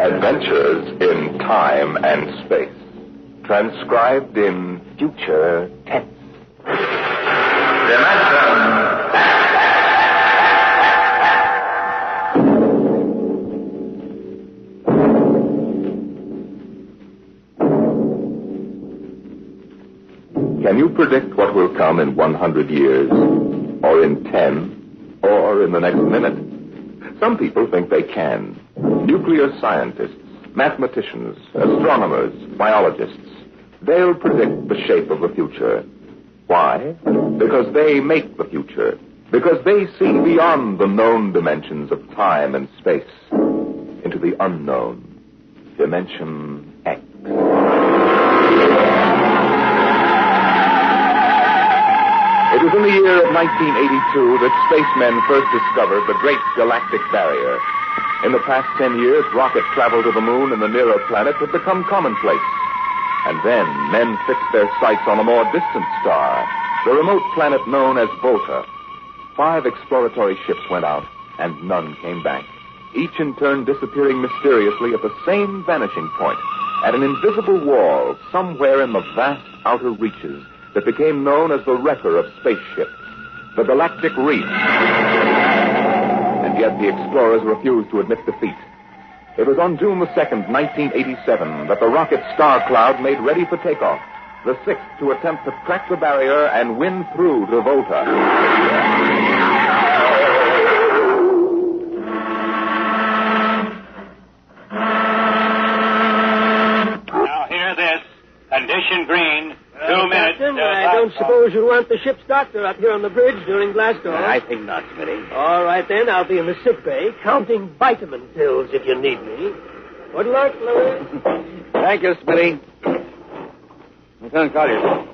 Adventures in Time and Space. Transcribed in future tense. Can you predict what will come in 100 years? Or in 10? Or in the next minute? Some people think they can. Nuclear scientists, mathematicians, astronomers, biologists. They'll predict the shape of the future. Why? Because they make the future. Because they see beyond the known dimensions of time and space into the unknown. Dimension X. It was in the year of 1982 that spacemen first discovered the Great Galactic Barrier. In the past 10 years, rocket travel to the moon and the nearer planets had become commonplace. And then men fixed their sights on a more distant star, the remote planet known as Volta. 5 exploratory ships went out, and none came back, each in turn disappearing mysteriously at the same vanishing point, at an invisible wall somewhere in the vast outer reaches that became known as the wrecker of spaceships, the Galactic Reef. And yet the explorers refused to admit defeat. It was on June the 2nd, 1987, that the rocket Star Cloud made ready for takeoff, the 6th to attempt to crack the barrier and win through to Volta. Now hear this. Condition green. 2 minutes. Captain, I don't suppose you'll want the ship's doctor up here on the bridge during blast off. I think not, Smitty. All right, then. I'll be in the sick bay counting vitamin pills if you need me. Good luck, Louis. Thank you, Smitty. Lieutenant Collier.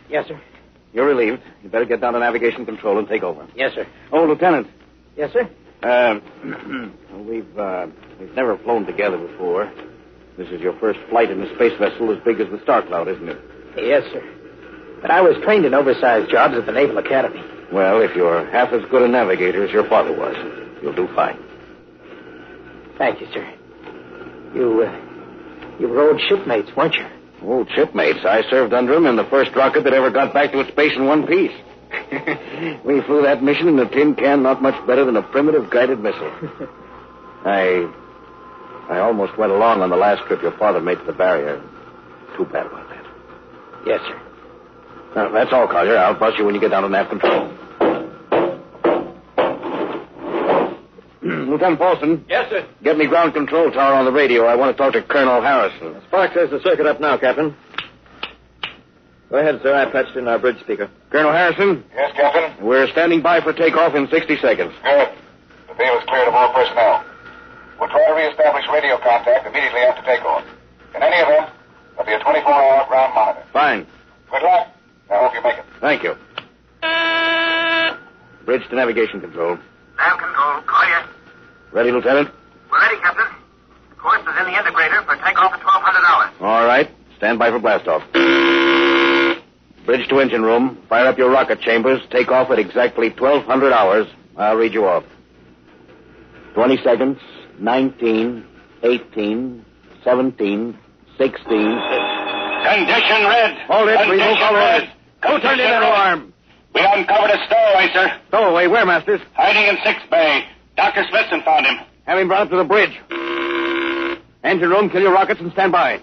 Yes, sir. You're relieved. You better get down to navigation control and take over. Yes, sir. Oh, Lieutenant. Yes, sir. We've never flown together before. This is your first flight in a space vessel as big as the Star Cloud, isn't it? Yes, sir. But I was trained in oversized jobs at the Naval Academy. Well, if you're half as good a navigator as your father was, you'll do fine. Thank you, sir. You were old shipmates, weren't you? Old shipmates. I served under him in the first rocket that ever got back to its base in one piece. We flew that mission in a tin can not much better than a primitive guided missile. I almost went along on the last trip your father made to the barrier. Too bad about that. Yes, sir. That's all, Collier. I'll bust you when you get down to nav control. Lieutenant Paulson. Yes, sir. Get me ground control tower on the radio. I want to talk to Colonel Harrison. Sparks has the circuit up now, Captain. Go ahead, sir. I patched in our bridge speaker. Colonel Harrison? Yes, Captain? We're standing by for takeoff in 60 seconds. Good. The field is cleared of all personnel. We'll try to reestablish radio contact immediately after takeoff. In any event, there'll be a 24-hour ground monitor. Fine. Good luck. I hope you make it. Thank you. Bridge to navigation control. Nav control, Collier. Ready, Lieutenant? We're ready, Captain. The course is in the integrator for takeoff at 1200 hours. All right. Stand by for blastoff. Bridge to engine room. Fire up your rocket chambers. Take off at exactly 1200 hours. I'll read you off. 20 seconds. 19, 18, 17, 16. Condition red. Hold it. We won't Condition red. Go turn in that alarm. We uncovered a stowaway, sir. Stowaway, where, Masters? Hiding in 6th Bay. Dr. Smithson found him. Have him brought up to the bridge. Engine room, kill your rockets and stand by.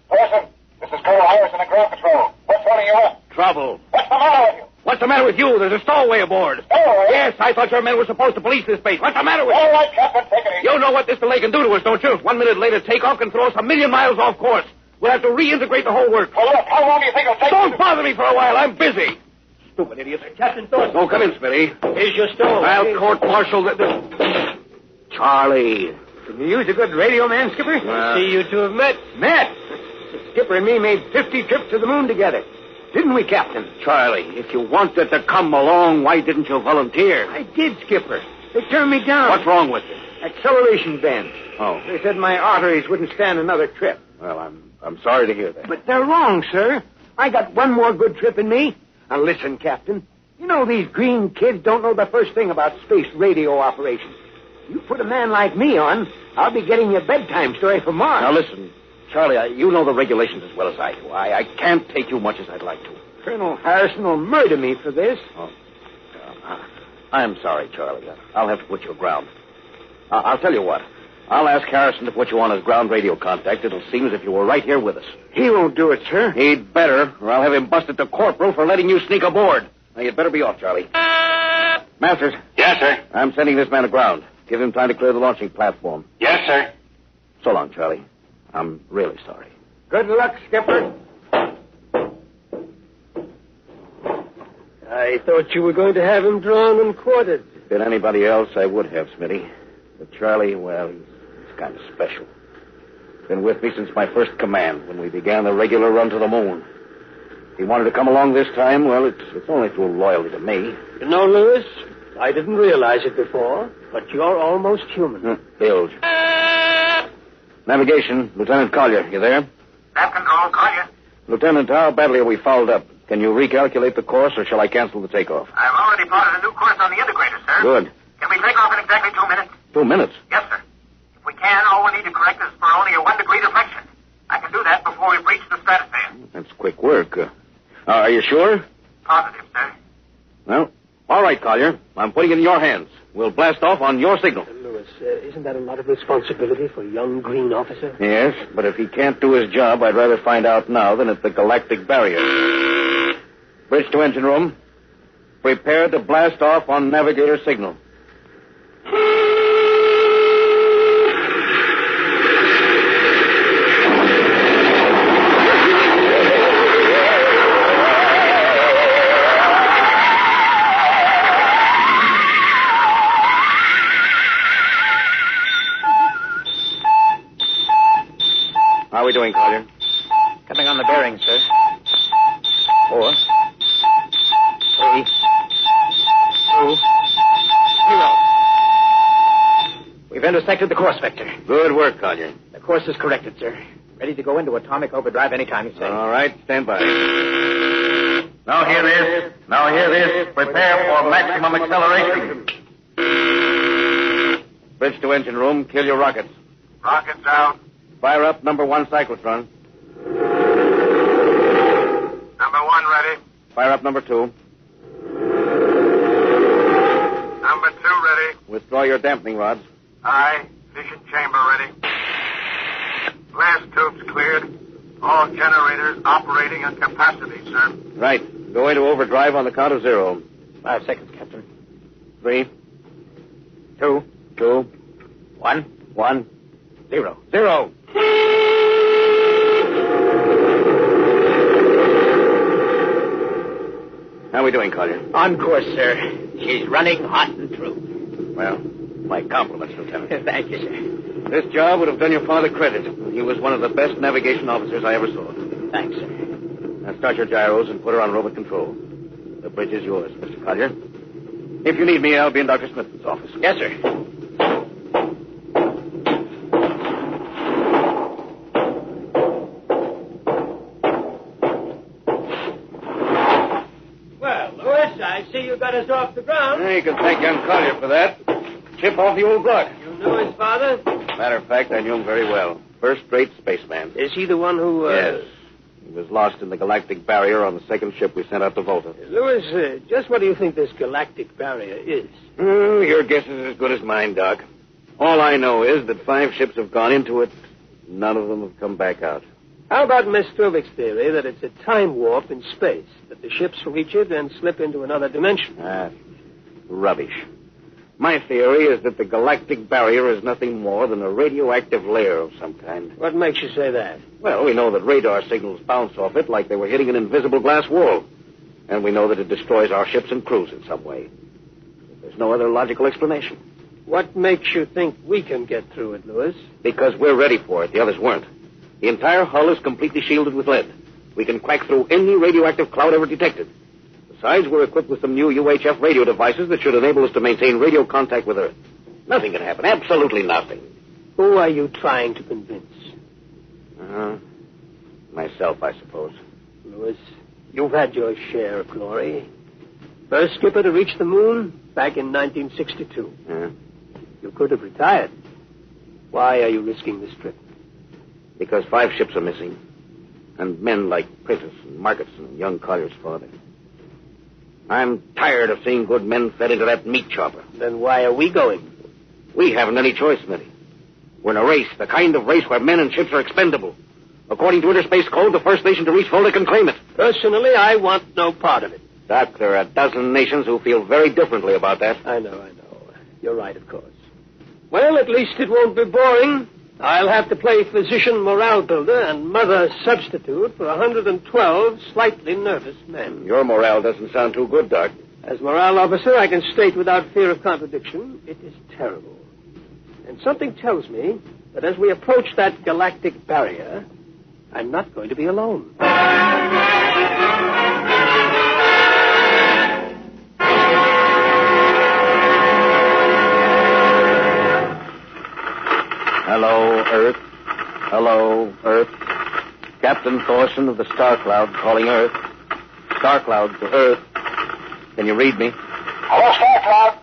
Person, this is Colonel Harrison in ground control. What's holding you up? Trouble. What's the matter with you? What's the matter with you? There's a stowaway aboard. Stowaway? Yes, I thought your men were supposed to police this base. What's the matter with you? All right, Captain, take it easy. You know what this delay can do to us, don't you? 1 minute later, takeoff can throw us 1,000,000 miles off course. We'll have to reintegrate the whole work. Well, look, how long do you think it'll take? Don't bother me for a while. I'm busy. Stupid idiot. Captain Thornton. Oh, come in, Smitty. Here's your stowaway. I'll court-martial the... Charlie. Can you use a good radio man, Skipper? See, you two have met. Met? The Skipper and me made 50 trips to the moon together. Didn't we, Captain? Charlie, if you wanted to come along, why didn't you volunteer? I did, Skipper. They turned me down. What's wrong with you? Acceleration bend. Oh. They said my arteries wouldn't stand another trip. Well, I'm sorry to hear that. But they're wrong, sir. I got one more good trip in me. Now listen, Captain. You know these green kids don't know the first thing about space radio operations. You put a man like me on, I'll be getting your bedtime story for Mars. Now, listen, Charlie, you know the regulations as well as I do. I can't take you much as I'd like to. Colonel Harrison will murder me for this. Oh. I'm sorry, Charlie. I'll have to put you aground. I'll tell you what. I'll ask Harrison to put you on his ground radio contact. It'll seem as if you were right here with us. He won't do it, sir. He'd better, or I'll have him busted to corporal for letting you sneak aboard. Now, you'd better be off, Charlie. Masters. Yes, sir. I'm sending this man aground. Give him time to clear the launching platform. Yes, sir. So long, Charlie. I'm really sorry. Good luck, Skipper. I thought you were going to have him drawn and quartered. If it'd been anybody else, I would have, Smitty. But Charlie, well, he's kind of special. Been with me since my first command, when we began the regular run to the moon. If he wanted to come along this time, well, it's only through loyalty to me. You know, Lewis, I didn't realize it before, but you're almost human. Bilge. Navigation, Lieutenant Collier, you there? Nav control, Collier. Lieutenant, how badly are we fouled up? Can you recalculate the course, or shall I cancel the takeoff? I've already plotted a new course on the integrator, sir. Good. Can we take off in exactly 2 minutes? 2 minutes? Yes, sir. If we can, all we need to correct is for only a 1 degree deflection. I can do that before we breach the stratosphere. That's quick work. Are you sure? Positive, sir. Well, all right, Collier. I'm putting it in your hands. We'll blast off on your signal. Lewis, isn't that a lot of responsibility for a young green officer? Yes, but if he can't do his job, I'd rather find out now than at the galactic barrier. Bridge to engine room. Prepare to blast off on navigator signal. How are we doing, Collier? Coming on the bearing, sir. 4, 3, 2, 0. We've intersected the course vector. Good work, Collier. The course is corrected, sir. Ready to go into atomic overdrive anytime you say. All right, stand by. Now hear this. Prepare for maximum acceleration. Bridge to engine room. Kill your rockets. Rockets out. Fire up number 1 cyclotron. Number 1 ready. Fire up number 2. Number 2 ready. Withdraw your dampening rods. Aye. Fission chamber ready. Blast tubes cleared. All generators operating at capacity, sir. Right. Go into overdrive on the count of 0. 5 seconds, Captain. 3, 2, 2, 1, 1, 0. 0. How are we doing, Collier? On course, sir. She's running hot and true. Well, my compliments, Lieutenant. Thank you, sir. This job would have done your father credit. He was one of the best navigation officers I ever saw. Thanks, sir. Now start your gyros and put her on robot control. The bridge is yours, Mr. Collier. If you need me, I'll be in Dr. Smith's office. Yes, sir. Well, Lewis, I see you got us off the ground. You can thank young Collier for that. Chip off the old block. You knew his father? Matter of fact, I knew him very well. First-rate spaceman. Is he the one who... Yes. He was lost in the galactic barrier on the second ship we sent out to Volta. Lewis, just what do you think this galactic barrier is? Your guess is as good as mine, Doc. All I know is that 5 ships have gone into it. None of them have come back out. How about Miss Struvik's theory that it's a time warp in space, that the ships reach it and slip into another dimension? Rubbish. My theory is that the galactic barrier is nothing more than a radioactive layer of some kind. What makes you say that? Well, we know that radar signals bounce off it like they were hitting an invisible glass wall. And we know that it destroys our ships and crews in some way. There's no other logical explanation. What makes you think we can get through it, Lewis? Because we're ready for it. The others weren't. The entire hull is completely shielded with lead. We can crack through any radioactive cloud ever detected. Besides, we're equipped with some new UHF radio devices that should enable us to maintain radio contact with Earth. Nothing can happen. Absolutely nothing. Who are you trying to convince? Myself, I suppose. Lewis, you've had your share of glory. First skipper to reach the moon back in 1962. Yeah. You could have retired. Why are you risking this trip? Because 5 ships are missing. And men like Prentice and Marketson and young Collier's father. I'm tired of seeing good men fed into that meat chopper. Then why are we going? We haven't any choice, Smitty. We're in a race, the kind of race where men and ships are expendable. According to Interspace Code, the first nation to reach Volta can claim it. Personally, I want no part of it. Doc, there are a dozen nations who feel very differently about that. I know. You're right, of course. Well, at least it won't be boring. I'll have to play physician morale builder and mother substitute for 112 slightly nervous men. Your morale doesn't sound too good, Doc. As morale officer, I can state without fear of contradiction, it is terrible. And something tells me that as we approach that galactic barrier, I'm not going to be alone. Hello, Earth. Hello, Earth. Captain Thorson of the Star Cloud calling Earth. Star Cloud to Earth. Can you read me? Hello, Star Cloud.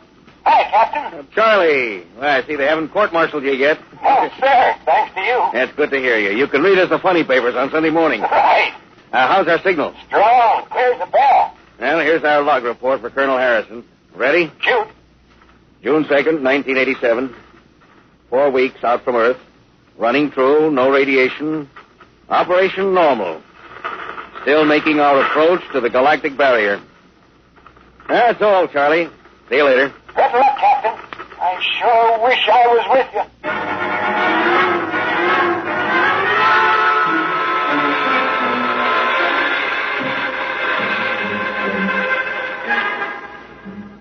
Hi, Captain. Charlie. Well, I see they haven't court-martialed you yet. Oh, sir. Thanks to you. That's good to hear you. You can read us the funny papers on Sunday morning. Right. How's our signal? Strong. Clears the bell. Well, here's our log report for Colonel Harrison. Ready? Shoot. June 2nd, 1987. 4 weeks out from Earth. Running through, no radiation. Operation normal. Still making our approach to the galactic barrier. That's all, Charlie. See you later. Good luck, Captain. I sure wish I was with you.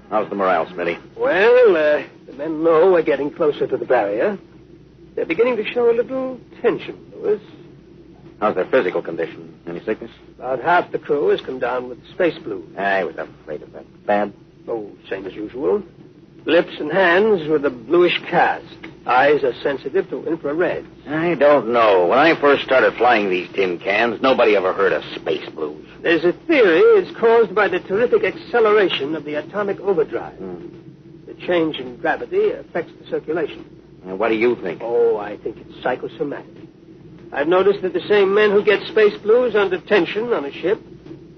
How's the morale, Smitty? Well, the men know we're getting closer to the barrier. They're beginning to show a little tension, Lewis. How's their physical condition? Any sickness? About half the crew has come down with space flu. I was afraid of that. Bad? Oh, same as usual. Lips and hands with a bluish cast. Eyes are sensitive to infrared. I don't know. When I first started flying these tin cans, nobody ever heard of space blues. There's a theory it's caused by the terrific acceleration of the atomic overdrive. The change in gravity affects the circulation. What do you think? Oh, I think it's psychosomatic. I've noticed that the same men who get space blues under tension on a ship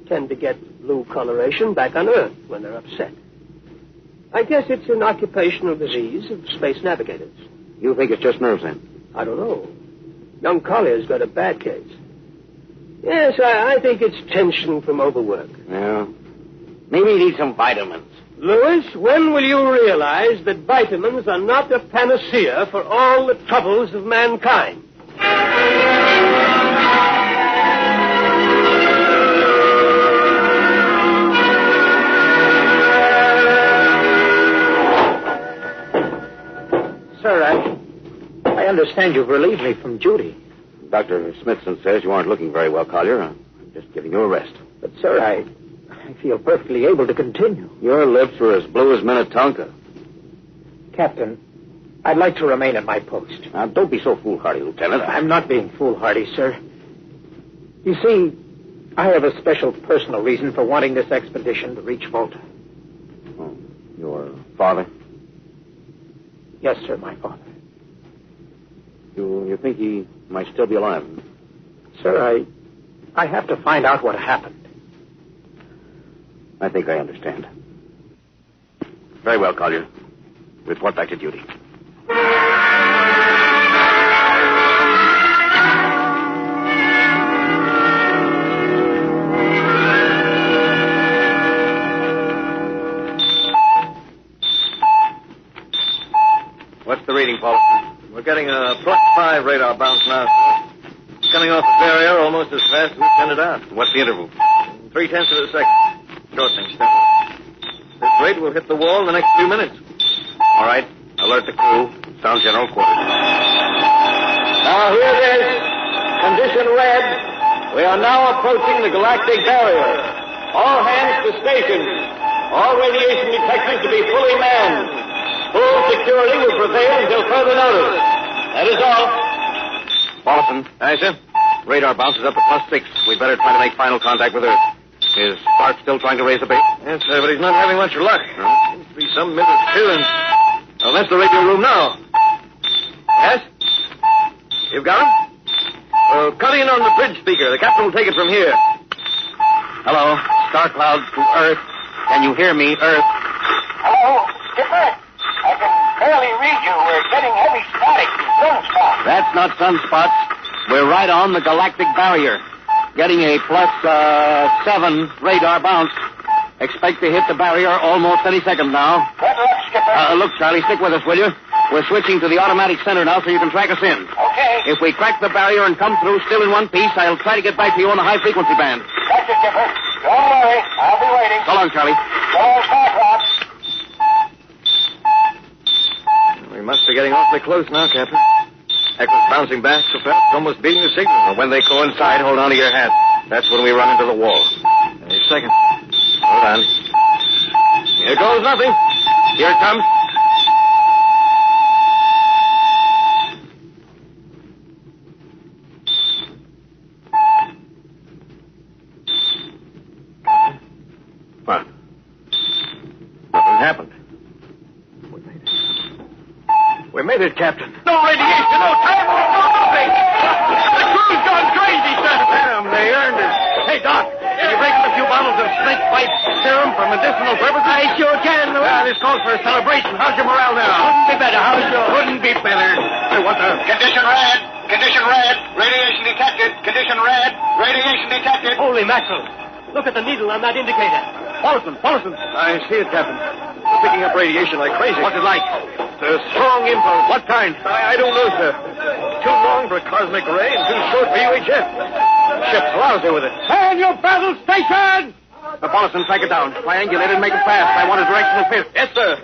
tend to get blue coloration back on Earth when they're upset. I guess it's an occupational disease of space navigators. You think it's just nerves, then? I don't know. Young Collier's got a bad case. Yes, I think it's tension from overwork. Yeah. Maybe he needs some vitamins. Lewis, when will you realize that vitamins are not a panacea for all the troubles of mankind? Sir, I understand you've relieved me from duty. Dr. Smithson says you aren't looking very well, Collier. I'm just giving you a rest. But, sir, I feel perfectly able to continue. Your lips were as blue as Minnetonka. Captain, I'd like to remain at my post. Now, don't be so foolhardy, Lieutenant. I'm not being foolhardy, sir. You see, I have a special personal reason for wanting this expedition to reach Volta. Oh, your father? Yes, sir, my father. You think he might still be alive? Sir, I have to find out what happened. I think I understand. Very well, Collier. Report back to duty. What's the reading, Paul? We're getting a +5 radar bounce now, sir. It's coming off the barrier almost as fast as we send it out. What's the interval? 0.3 of a second. Shortening steadily. This rate will hit the wall in the next few minutes. All right. Alert the crew. Sound general quarters. Now, here it is. Condition red. We are now approaching the galactic barrier. All hands to stations. All radiation detectors to be fully manned. Full security will prevail until further notice. That is all. Paulson. Aye, sir. Radar bounces up to +6. We'd better try to make final contact with Earth. Is Spark still trying to raise the bait? Yes, sir, but he's not having much luck. Seems to be some interference. Well, that's the radio room now. Yes? You've got him? Cut in on the bridge speaker. The captain will take it from here. Hello, Star Cloud to Earth. Can you hear me, Earth? Hello, Skipper. I can barely read you. We're getting heavy static from sunspots. That's not sunspots. We're right on the galactic barrier. Getting a +7 radar bounce. Expect to hit the barrier almost any second now. Good luck, Skipper. Look, Charlie, stick with us, will you? We're switching to the automatic center now so you can track us in. Okay. If we crack the barrier and come through still in one piece, I'll try to get back to you on the high-frequency band. Gotcha, Skipper. Don't worry. I'll be waiting. So long, Charlie. So long, Starcroft. We must be getting awfully close now, Captain. Echo's bouncing back so fast, it's almost beating the signal. When they coincide, hold on to your hat. That's when we run into the wall. Wait a second. Hold on. Here goes nothing. Here it comes. What? Nothing happened. We made it, Captain. No radiation, no time, no nothing. The crew's gone crazy, sir. Damn, they earned it. Hey, Doc, can you break a few bottles of snake bite serum for medicinal purposes? I sure can, Louis. This calls for a celebration. How's your morale now? Couldn't be better. How's yours? Couldn't be better. Hey, what the? Condition red. Condition red. Radiation detected. Condition red. Radiation detected. Holy mackerel. Look at the needle on that indicator. Paulson. I see it, Captain. It's picking up radiation like crazy. What's it like? It's a strong impulse. What kind? I don't know, sir. Too long for a cosmic ray and too short for UHF. Ship's lousy with it. Man, your battle station! Paulson, track it down. Triangulate it and make it fast. I want a directional fit. Yes, sir.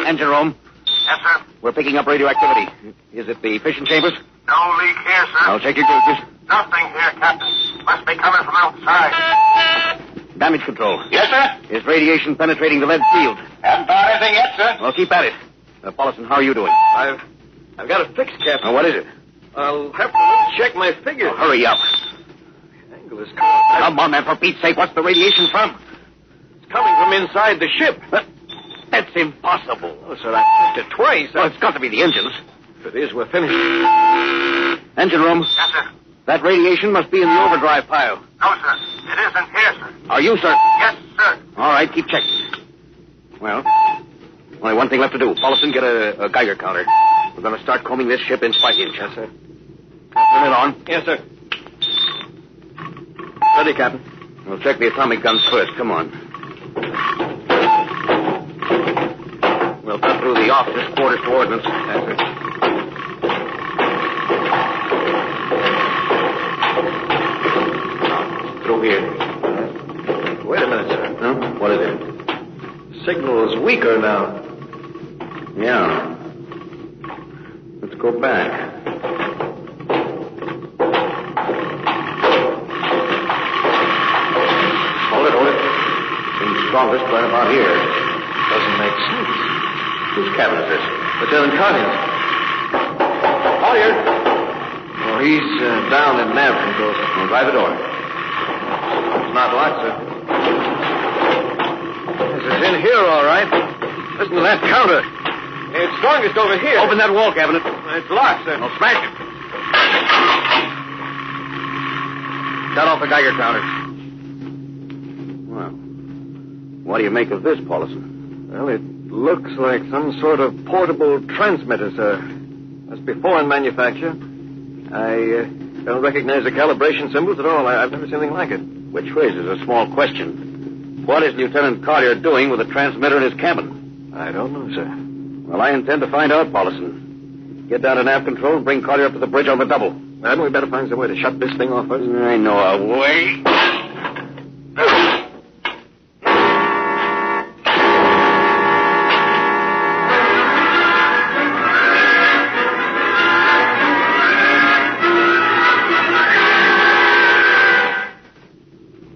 Engine room. Yes, sir. We're picking up radioactivity. Is it the fission chambers? No leak here, sir. I'll check your gauges. Nothing here, Captain. Must be coming from outside. Damage control. Yes, sir. Is radiation penetrating the lead field? Haven't found anything yet, sir. Well, keep at it. Paulson, how are you doing? I've got it fixed, Captain. What is it? I'll have to check my figures. Hurry up. The angle is coming. Come on, man, for Pete's sake, what's the radiation from? It's coming from inside the ship. That's impossible. Oh, sir, I checked it twice. Well, it's got to be the engines. If it is, we're finished. Engine room. Yes, sir. That radiation must be in the overdrive pile. No, sir. It isn't here, sir. Are you, sir? Yes, sir. All right, keep checking. Well, only one thing left to do. Paulson, get a Geiger counter. We're going to start combing this ship inch by inch. Yes, sir. Turn it on. Yes, sir. Ready, Captain. We'll check the atomic guns first. Come on. We'll cut through the officer's quarters to ordnance. Yes, sir. Through here. Wait a minute, sir. Huh? What is it? Signal is weaker now. Yeah. Let's go back. Hold it. Seems strongest right about here. Doesn't make sense. Whose cabin is this? Lieutenant Collier's. Collier. Oh, he's down in nav controls. We'll drive the door. It's not locked, sir. Yes, it's in here, all right. Listen to that counter. It's strongest over here. Open that wall cabinet. It's locked, sir. I'll smash it. Shut off the Geiger counter. Well, what do you make of this, Paulson? Well, it looks like some sort of portable transmitter, sir. Must be foreign manufacture. I don't recognize the calibration symbols at all. I've never seen anything like it. Which raises a small question. What is Lieutenant Collier doing with a transmitter in his cabin? I don't know, sir. Well, I intend to find out, Paulson. Get down to nav control and bring Collier up to the bridge on the double. Hadn't we better find some way to shut this thing off first? I know a way.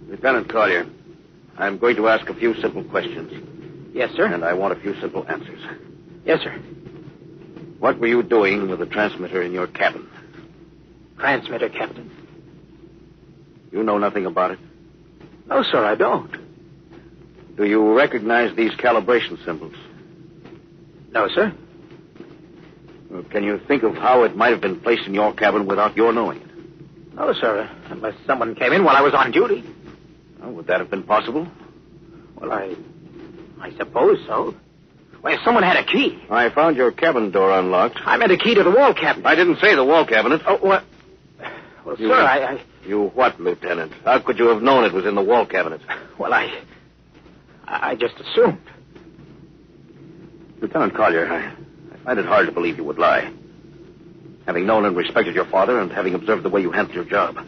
Lieutenant Collier, I'm going to ask a few simple questions. Yes, sir. And I want a few simple answers. Yes, sir. What were you doing with the transmitter in your cabin? Transmitter, Captain. You know nothing about it? No, sir, I don't. Do you recognize these calibration symbols? No, sir. Can you think of how it might have been placed in your cabin without your knowing it? No, sir. Unless someone came in while I was on duty. Oh, would that have been possible? Well, I suppose so. Well, someone had a key. I found your cabin door unlocked. I meant a key to the wall cabinet. I didn't say the wall cabinet. Oh, what? Well, You- sir, I... You what, Lieutenant? How could you have known it was in the wall cabinet? Well, I just assumed. Lieutenant Collier, I find it hard to believe you would lie. Having known and respected your father and having observed the way you handled your job.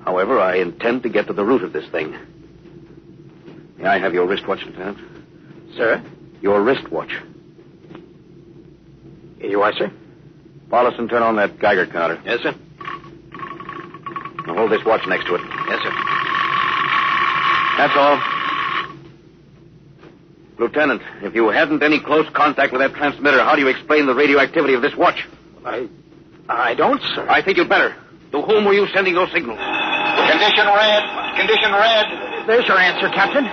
However, I intend to get to the root of this thing. May I have your wristwatch, Lieutenant? Sir? Your wristwatch. Here you are, sir. Paulison, turn on that Geiger counter. Yes, sir. Now hold this watch next to it. Yes, sir. That's all. Lieutenant, if you hadn't any close contact with that transmitter, how do you explain the radioactivity of this watch? I don't, sir. I think you'd better. To whom were you sending those signals? Condition red. Condition red. There's your answer, Captain.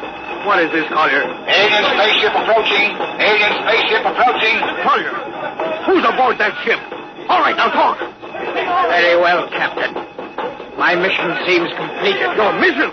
What is this, Collier? Alien spaceship approaching. Alien spaceship approaching. Collier, who's aboard that ship? All right, now talk. Very well, Captain. My mission seems completed. Your mission?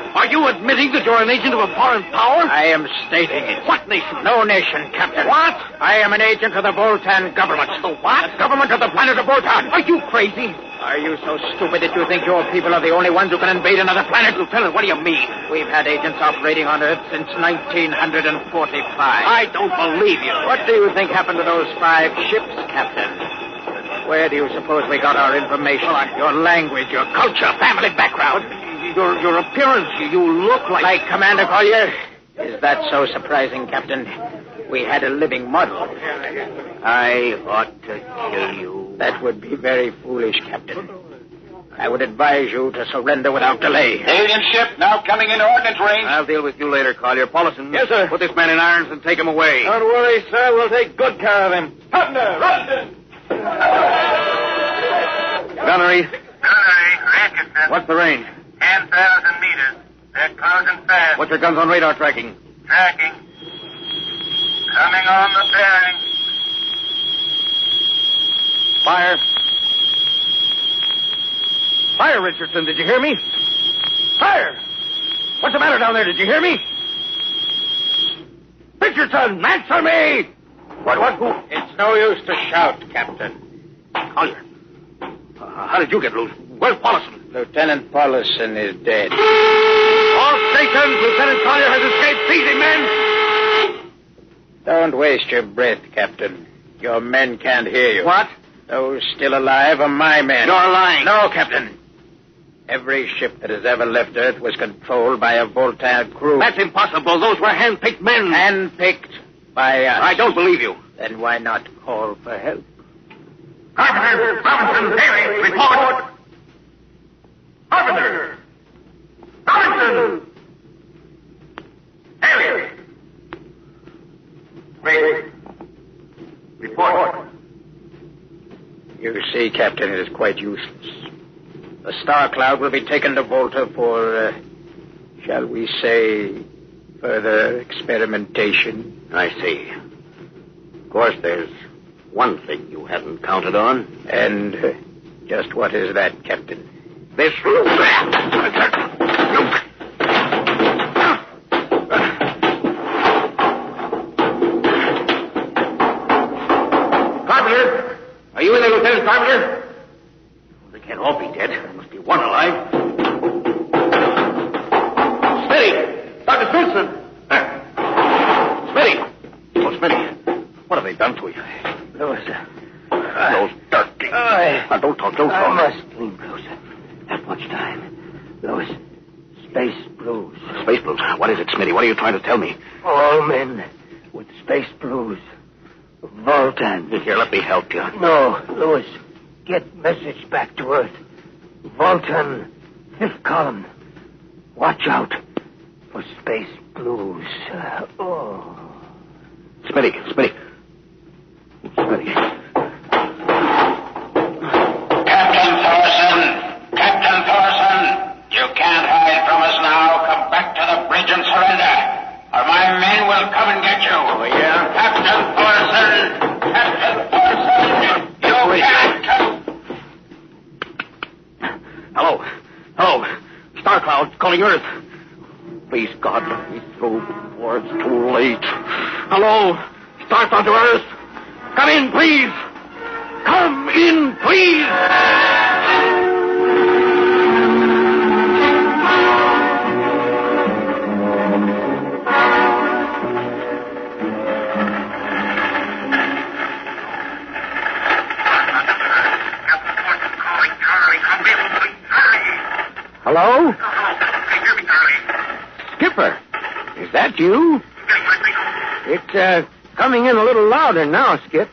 Are you admitting that you're an agent of a foreign power? I am stating it. What nation? No nation, Captain. What? I am an agent of the Voltan government. The what? The government of the planet of Voltan. Are you crazy? Are you so stupid that you think your people are the only ones who can invade another planet? Lieutenant, what do you mean? We've had agents operating on Earth since 1945. I don't believe you. What do you think happened to those 5 ships, Captain? Where do you suppose we got our information? Your language, your culture, family background. Your appearance, you look like... Like Commander Collier? Is that so surprising, Captain? We had a living model. I ought to kill you. That would be very foolish, Captain. I would advise you to surrender without delay. Alien ship now coming into ordnance range. I'll deal with you later, Collier. Paulison. Yes, sir. Put this man in irons and take him away. Don't worry, sir. We'll take good care of him. Hutner, Rustin. Gunnery, Atkinson, what's the range? 10,000 meters. They're closing fast. What's your guns on radar tracking? Tracking. Coming on the bearing. Fire. Fire, Richardson. Did you hear me? Fire! What's the matter down there? Did you hear me? Richardson, answer me! What, who? It's no use to shout, Captain. Collier. How did you get loose? Where's Paulison? Lieutenant Paulison is dead. All stations, Lieutenant Collier has escaped. Seize him, men! Don't waste your breath, Captain. Your men can't hear you. What? Those still alive are my men. You're lying. No, Captain. Every ship that has ever left Earth was controlled by a Voltan crew. That's impossible. Those were hand-picked men. Handpicked by us. I don't believe you. Then why not call for help? Carpenter, Robinson, Haley, report. Carpenter. Robinson. Haley. Wait. Report. You see, Captain, it is quite useless. The Star Cloud will be taken to Volta for, shall we say, further experimentation. I see. Of course, there's one thing you hadn't counted on. And just what is that, Captain? This... Carpenter! Are you in there, Lieutenant Carpenter? They can't all be dead. There must be one alive. Smitty! Dr. Smithson! Smitty! Oh, Smitty. What have they done to you? Lewis. Those dirty... don't talk. I must leave, Lewis. Not much time. Lewis, space blues. Space blues? What is it, Smitty? What are you trying to tell me? All men with space blues. Voltan. Here, let me help you. No, Lewis. Get message back to Earth. Voltan, 5th column. Watch out for space blues. Smitty. Captain Thorson, you can't hide from us now. Come back to the bridge and surrender, or my men will come and get you. Oh, yeah? Captain Thorson! Captain Thorson! calling Earth. Please, God, let me through before it's too late. Hello? Start onto Earth. Come in, please. Come in, please. Hello? Skipper, is that you? It's coming in a little louder now, Skip.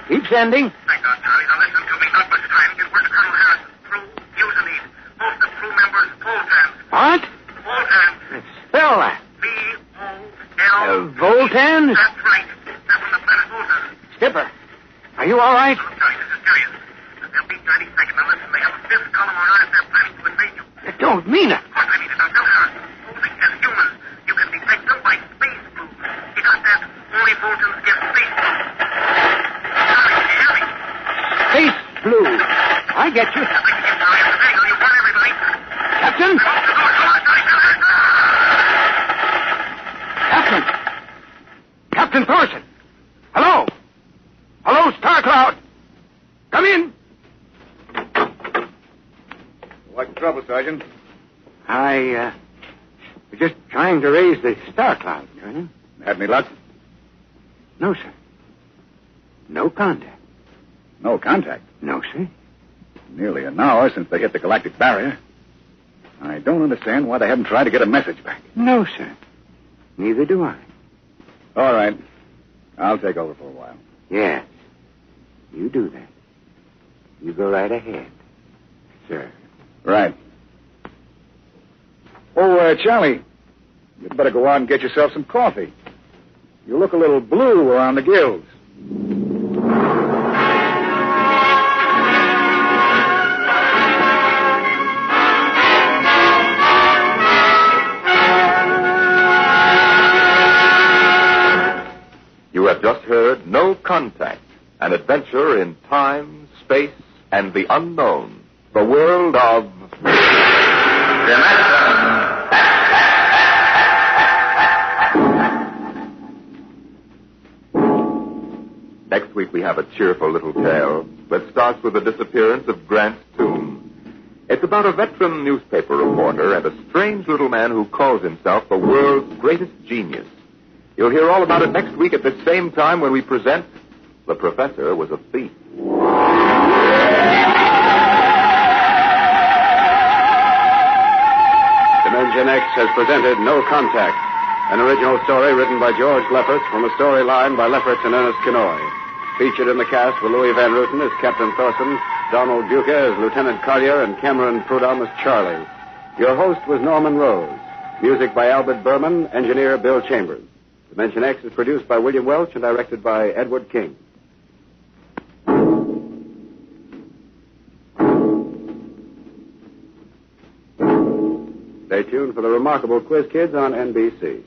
Keep sending. Thank God, Charlie. Now listen to me. Not much time. Get word to Colonel Harrison. Crew, fusiliers. Most of crew members, Voltans. What? Voltans. Spell that. V-O-L... Voltans? That's right. They're from the planet Volta. Skipper, are you all right? Look, Charlie, this is serious. They'll be 30 seconds. Now listen, they have a fifth column on Earth. They're planning to invade you. I don't mean it. Of course I mean it. Now tell Harrison. Posing as humans, you can detect them by space blue. He got that. Only Voltans get space blue. Charlie, can you hear me? Space blue. I get you. I think you get Charlie at the angle. You want everybody. Captain? Come on, Charlie. Captain! Captain Thorson! Hello? Hello, Star Cloud! Come in! What's the trouble, Sergeant? I was just trying to raise the Star Cloud, Colonel. Had any luck? No, sir. No contact. No contact. No, sir. Nearly an hour since they hit the galactic barrier. I don't understand why they haven't tried to get a message back. No, sir. Neither do I. All right. I'll take over for a while. Yes. You do that. You go right ahead, sir. Right. Oh, Charlie, you'd better go out and get yourself some coffee. You look a little blue around the gills. You have just heard No Contact, an adventure in time, space, and the unknown. The world of... Next week we have a cheerful little tale that starts with the disappearance of Grant Toome. It's about a veteran newspaper reporter and a strange little man who calls himself the world's greatest genius. You'll hear all about it next week at the same time when we present The Professor Was a Thief. Dimension X has presented No Contact, an original story written by George Lefferts from a storyline by Lefferts and Ernest Kenoy. Featured in the cast were Louis Van Ruten as Captain Thorson, Donald Duca as Lieutenant Collier, and Cameron Prudhomme as Charlie. Your host was Norman Rose. Music by Albert Berman, engineer Bill Chambers. Dimension X is produced by William Welch and directed by Edward King. Stay tuned for the remarkable Quiz Kids on NBC.